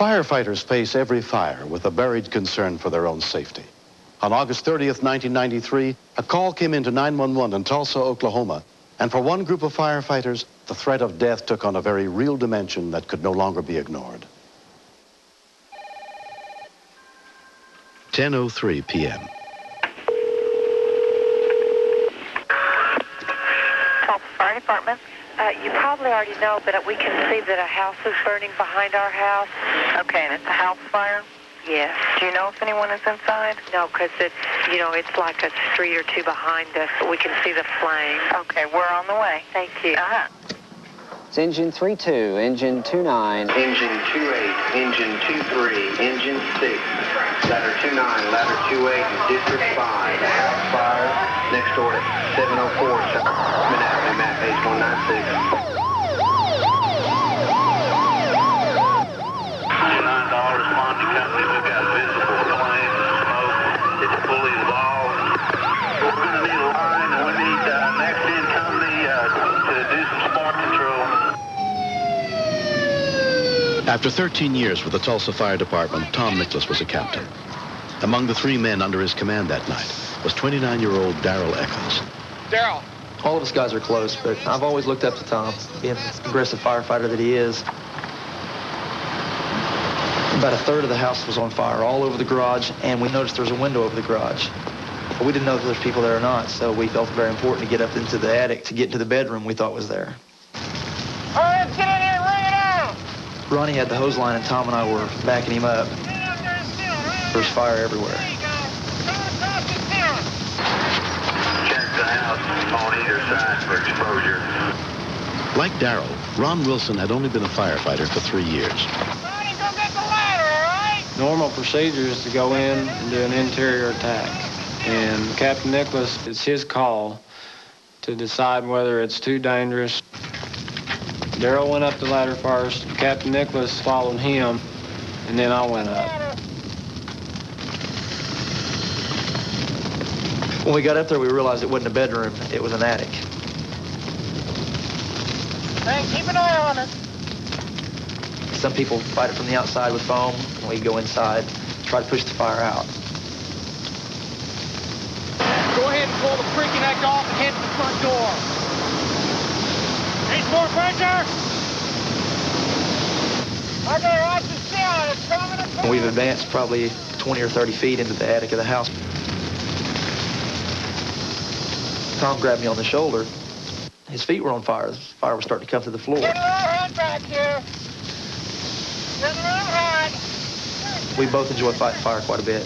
Firefighters face every fire with a buried concern for their own safety. On August 30th, 1993, a call came into 911 in Tulsa, Oklahoma, and for one group of firefighters, the threat of death took on a very real dimension that could no longer be ignored. 10:03 p.m. Tulsa Fire Department. You probably already know, but we can see that a house is burning behind our house. Okay, and it's a house fire? Yes. Do you know if anyone is inside? No, because it's, it's like a street or two behind us, but we can see the flame. Okay, we're on the way. Thank you. Uh-huh. It's engine 3-2, engine 2-9. Engine 2-8, engine 2-3, engine 6, ladder 2-9, ladder 2-8, and district 5. House fire next door at 704 South Avenue, map page 196. Responding company, we've got visible flames and smoke. It's fully involved. We're going to need a line, and we need next in company to do some spark control. After 13 years with the Tulsa Fire Department, Tom Nicholas was a captain. Among the 3 men under his command that night was 29-year-old Darrell Eccles. Darrell! All of us guys are close, but I've always looked up to Tom, being the aggressive firefighter that he is. About a third of the house was on fire, all over the garage, and we noticed there was a window over the garage. But we didn't know if there was people there or not, so we felt it very important to get up into the attic to get into the bedroom we thought was there. All right, let's get in here and ring it out! Ronnie had the hose line, and Tom and I were backing him up. There was fire everywhere. Check the house on either side for exposure. Like Darrell, Ron Wilson had only been a firefighter for 3 years. Ronnie, go get the ladder, all right? Normal procedure is to go in and do an interior attack. And Captain Nicholas, it's his call to decide whether it's too dangerous. Darrell went up the ladder first, Captain Nicholas followed him, and then I went up. When we got up there, we realized it wasn't a bedroom, it was an attic. Hey, keep an eye on it. Some people fight it from the outside with foam, and we go inside, try to push the fire out. Go ahead and pull the freaking act off and head to the front door. Need more pressure? Okay, watch the sound. It's coming apart. We've advanced probably 20 or 30 feet into the attic of the house. Tom grabbed me on the shoulder. His feet were on fire. The fire was starting to come to the floor. Get a little hot back here. Get a little hot. We both enjoy fighting fire quite a bit.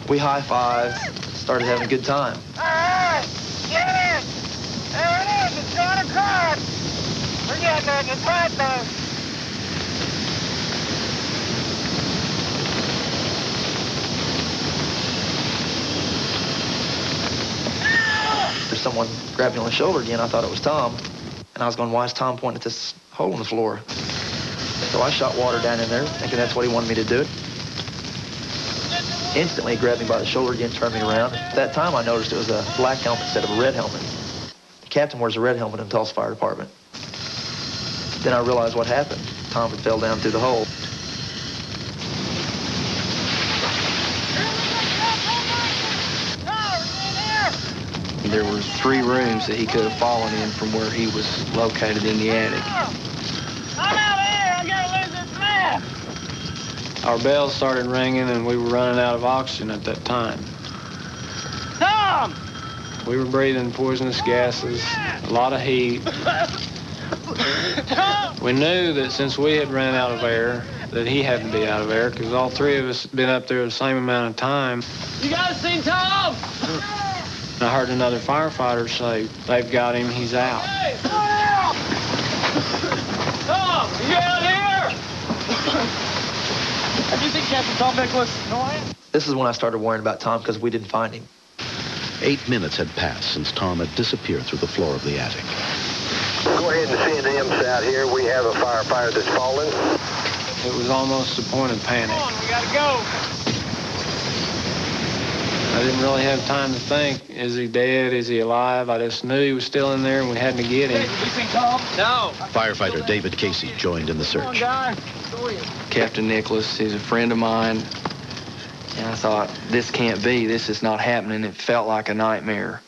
We high-fived, started having a good time. All right, get in. There it is. It's going across. We're getting there. It's hot though. Someone grabbed me on the shoulder again. I thought it was Tom. And I was going, why is Tom pointing at this hole in the floor? So I shot water down in there, thinking that's what he wanted me to do. Instantly, he grabbed me by the shoulder again, turned me around. At that time, I noticed it was a black helmet instead of a red helmet. The captain wears a red helmet in the Tulsa Fire Department. Then I realized what happened. Tom had fell down through the hole. There were 3 rooms that he could have fallen in from where he was located in the attic. I'm out of here. I gotta lose this map. Our bells started ringing and we were running out of oxygen at that time. Tom! We were breathing poisonous gases, a lot of heat. We knew that since we had ran out of air, that he had to be out of air because all 3 of us had been up there the same amount of time. You guys seen Tom? I heard another firefighter say, they've got him, he's out. Hey, Tom, you out here? Have you seen Captain Tom Nicholas? No, I haven't. This is when I started worrying about Tom because we didn't find him. 8 minutes had passed since Tom had disappeared through the floor of the attic. Go ahead and send EMS out here. We have a firefighter that's fallen. It was almost the point of panic. Come on, we gotta go. I didn't really have time to think, is he dead, is he alive? I just knew he was still in there and we had to get him. Hey, you seen Tom? No. Firefighter David Casey joined in the Come on, search. guy. Captain Nicholas, he's a friend of mine. And I thought, this can't be. This is not happening. It felt like a nightmare.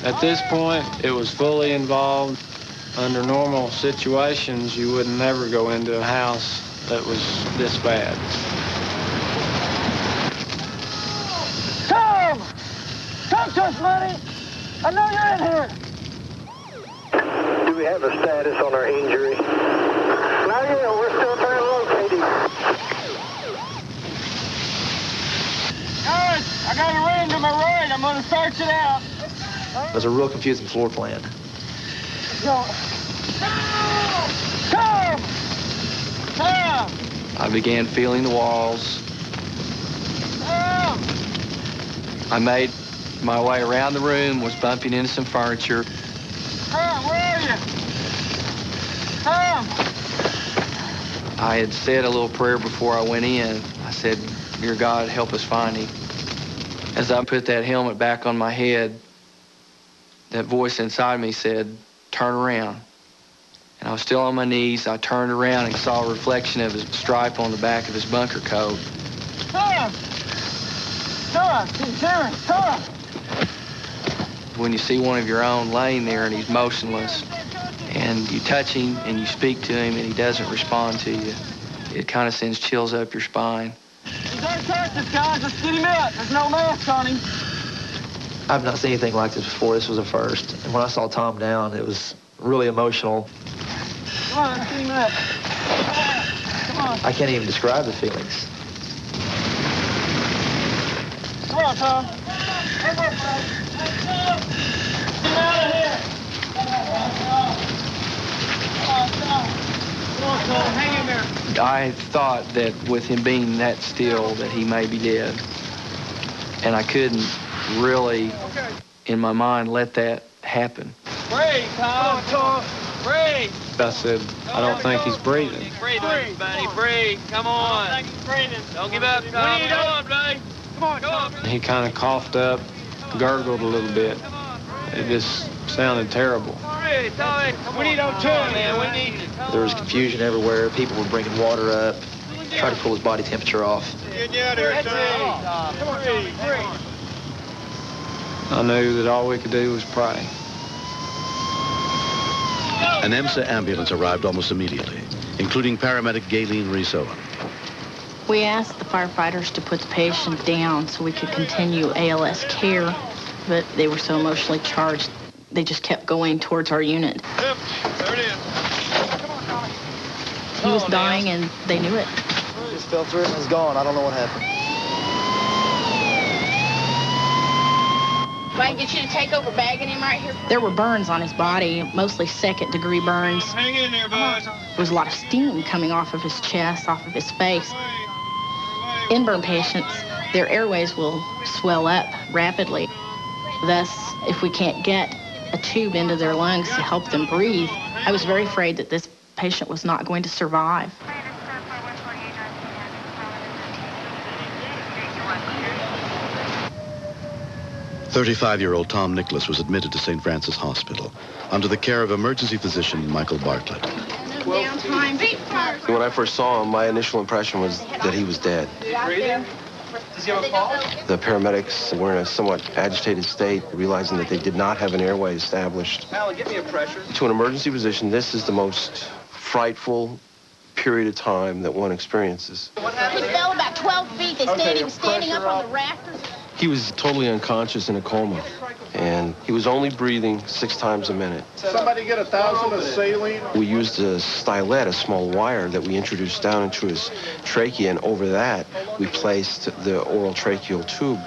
At this point, it was fully involved. Under normal situations, you would never go into a house that was this bad. Tom! Talk to us, buddy! I know you're in here! Do we have a status on our injury? Not yet. We're still trying to locate him. Guys, I got a ring to my right. I'm going to search it out. It was a real confusing floor plan. Tom! Tom! I began feeling the walls. Tom! I made my way around the room, was bumping into some furniture. Tom, where are you? Tom! I had said a little prayer before I went in. I said, "Dear God, help us find him." As I put that helmet back on my head, that voice inside me said, "Turn around." And I was still on my knees. I turned around and saw a reflection of his stripe on the back of his bunker coat. Tom! Tom! Tom! When you see one of your own laying there and he's motionless, and you touch him and you speak to him and he doesn't respond to you, it kind of sends chills up your spine. He's unconscious, guys. Let's get him out. There's no mask on him. I've not seen anything like this before. This was a first. And when I saw Tom down, it was really emotional. Come on, let's get him up. Come on. I can't even describe the feelings. Come on, Tom. Get him out of here. Come on, Tom. Hang in there. I thought that with him being that still, that he may be dead. And I couldn't really, in my mind, let that happen. Breathe, Tom. Come on, Tom. Breathe. I said, I don't think he's breathing. Breathe, buddy. Breathe. Come on. I think he's breathing. Don't give up, Tom. Come on, buddy. Come on, Tom. He kind of coughed up, gurgled a little bit. It just sounded terrible. Breathe, Tommy. We need O2, man. We need you. There was confusion everywhere. People were bringing water up, trying to cool his body temperature off. Get you out of here, Tom. Come on, breathe. I knew that all we could do was pray. An EMSA ambulance arrived almost immediately, including paramedic Gayleen Rees-Owen. We asked the firefighters to put the patient down so we could continue ALS care, but they were so emotionally charged, they just kept going towards our unit. Yep, there it is. He was dying and they knew it. Just fell through it and it's gone. I don't know what happened. If I can get you to take over bagging him right here. There were burns on his body, mostly second-degree burns. Hang in there, bud. There was a lot of steam coming off of his chest, off of his face. Inburn patients, their airways will swell up rapidly. Thus, if we can't get a tube into their lungs to help them breathe, I was very afraid that this patient was not going to survive. 35-year-old Tom Nicholas was admitted to St. Francis Hospital under the care of emergency physician Michael Bartlett. When I first saw him, my initial impression was that he was dead. Does he have a pulse? The paramedics were in a somewhat agitated state, realizing that they did not have an airway established. Alan, give me a pressure. To an emergency physician, this is the most frightful period of time that one experiences. He fell about 12 feet. They said he was standing up on the rafters. He was totally unconscious in a coma, and he was only breathing 6 times a minute. Somebody get 1,000 of saline? We used a stylet, a small wire that we introduced down into his trachea, and over that, we placed the oral tracheal tube.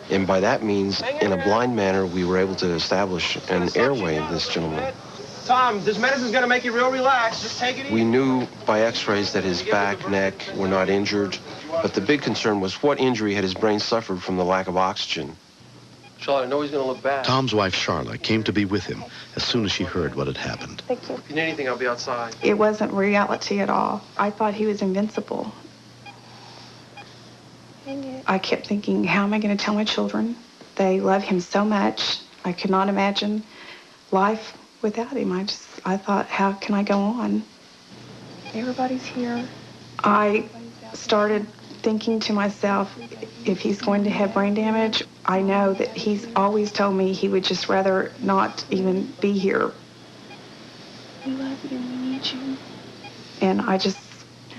And by that means, in a blind manner, we were able to establish an airway in this gentleman. Tom, this medicine's gonna make you real relaxed. Just take it easy. We knew by x-rays that his back, neck were not injured, but the big concern was what injury had his brain suffered from the lack of oxygen. Charlotte, I know he's gonna look bad. Tom's wife, Charlotte, came to be with him as soon as she heard what had happened. Thank you. If you need anything, I'll be outside. It wasn't reality at all. I thought he was invincible. I kept thinking, how am I going to tell my children? They love him so much. I could not imagine life without him. I thought, how can I go on? Everybody's here. I started thinking to myself, if he's going to have brain damage, I know that he's always told me he would just rather not even be here. We love you, we need you. And I just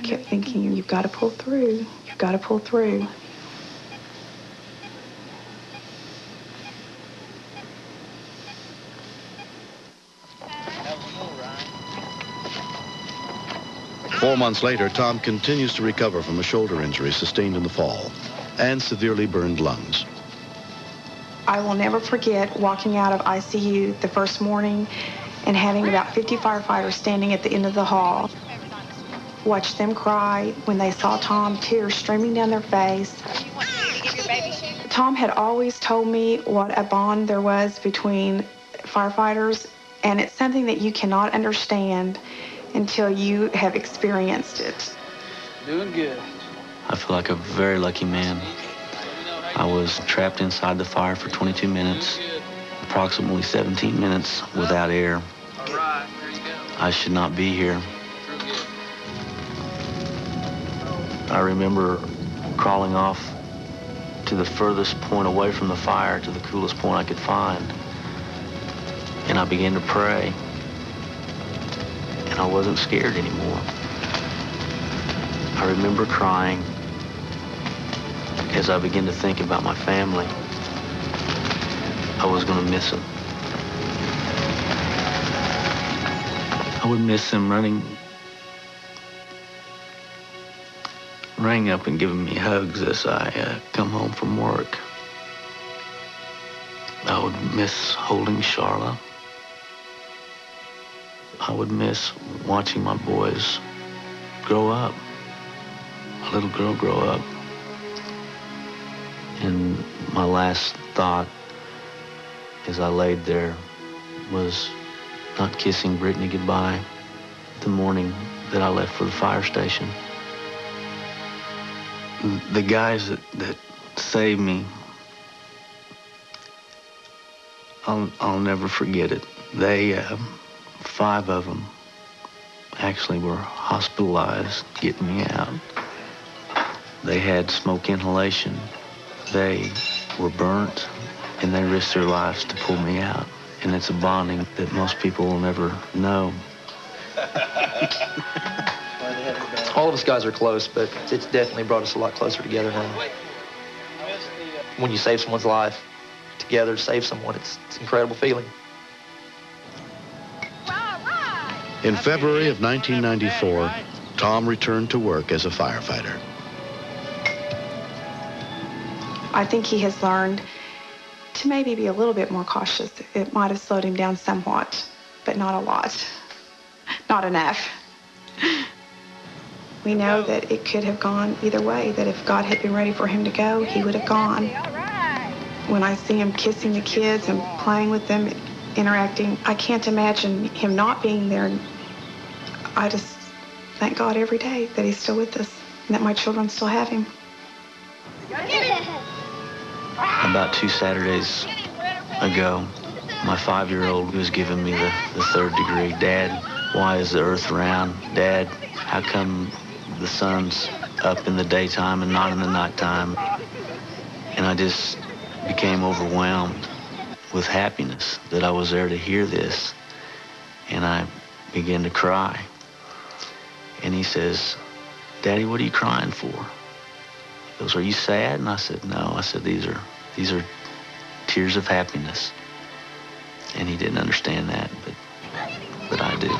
kept thinking, you've got to pull through. You've got to pull through. Four months later, Tom continues to recover from a shoulder injury sustained in the fall and severely burned lungs. I will never forget walking out of ICU the first morning and having about 50 firefighters standing at the end of the hall. Watch them cry when they saw Tom, tears streaming down their face. Tom had always told me what a bond there was between firefighters, and it's something that you cannot understand until you have experienced it. Doing good. I feel like a very lucky man. I was trapped inside the fire for 22 minutes, approximately 17 minutes without air. I should not be here. I remember crawling off to the furthest point away from the fire, to the coolest point I could find. And I began to pray. And I wasn't scared anymore. I remember crying as I began to think about my family. I was going to miss them. I would miss them running up and giving me hugs as I come home from work. I would miss holding Charlotte. I would miss watching my boys grow up, a little girl grow up. And my last thought as I laid there was not kissing Brittany goodbye the morning that I left for the fire station. The guys that saved me, I'll never forget it. They, 5 of them actually were hospitalized getting me out. They had smoke inhalation. They were burnt, and they risked their lives to pull me out. And it's a bonding that most people will never know. All of us guys are close, but it's definitely brought us a lot closer together now. When you save someone's life together, save someone, it's an incredible feeling. In February of 1994, Tom returned to work as a firefighter. I think he has learned to maybe be a little bit more cautious. It might have slowed him down somewhat, but not a lot. Not enough. We know that it could have gone either way, that if God had been ready for him to go, he would have gone. When I see him kissing the kids and playing with them, interacting, I can't imagine him not being there. I just thank God every day that he's still with us and that my children still have him. About 2 Saturdays ago, my 5-year-old was giving me the 3rd degree. Dad, why is the earth round? Dad, how come the sun's up in the daytime and not in the nighttime? And I just became overwhelmed with happiness that I was there to hear this. And I began to cry. And he says, Daddy, what are you crying for? He goes, are you sad? And I said, no. I said, these are tears of happiness. And he didn't understand that, but I do.